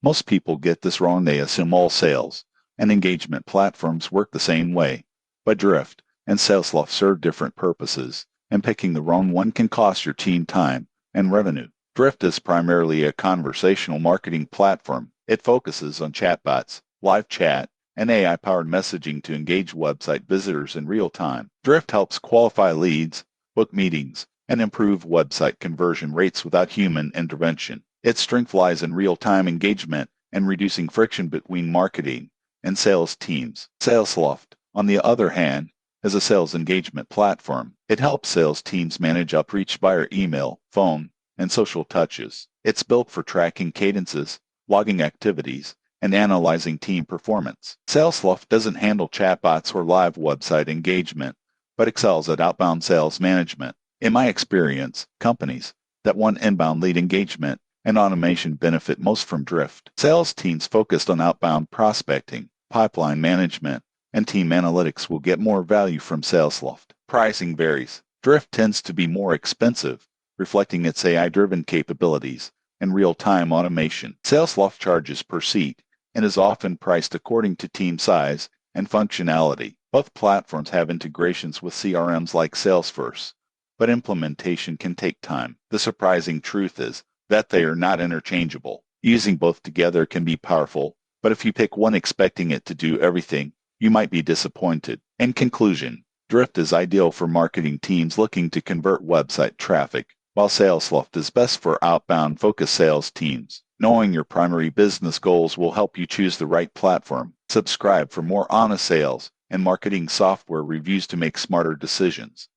Most people get this wrong. They assume all sales and engagement platforms work the same way. But Drift and Salesloft serve different purposes, and picking the wrong one can cost your team time and revenue. Drift is primarily a conversational marketing platform. It focuses on chatbots, live chat, and AI-powered messaging to engage website visitors in real time. Drift helps qualify leads, book meetings, and improve website conversion rates without human intervention. Its strength lies in real-time engagement and reducing friction between marketing and sales teams. Salesloft, on the other hand, is a sales engagement platform. It helps sales teams manage outreach via email, phone, and social touches. It's built for tracking cadences, logging activities, and analyzing team performance. Salesloft doesn't handle chatbots or live website engagement, but excels at outbound sales management. In my experience, companies that want inbound lead engagement and automation benefit most from Drift. Sales teams focused on outbound prospecting, pipeline management, and team analytics will get more value from Salesloft. Pricing varies. Drift tends to be more expensive, reflecting its AI-driven capabilities and real-time automation. Salesloft charges per seat and is often priced according to team size and functionality. Both platforms have integrations with CRMs like Salesforce, but implementation can take time. The surprising truth is that they are not interchangeable. Using both together can be powerful, but if you pick one expecting it to do everything, you might be disappointed. In conclusion, Drift is ideal for marketing teams looking to convert website traffic, while Salesloft is best for outbound focused sales teams. Knowing your primary business goals will help you choose the right platform. Subscribe for more honest sales and marketing software reviews to make smarter decisions.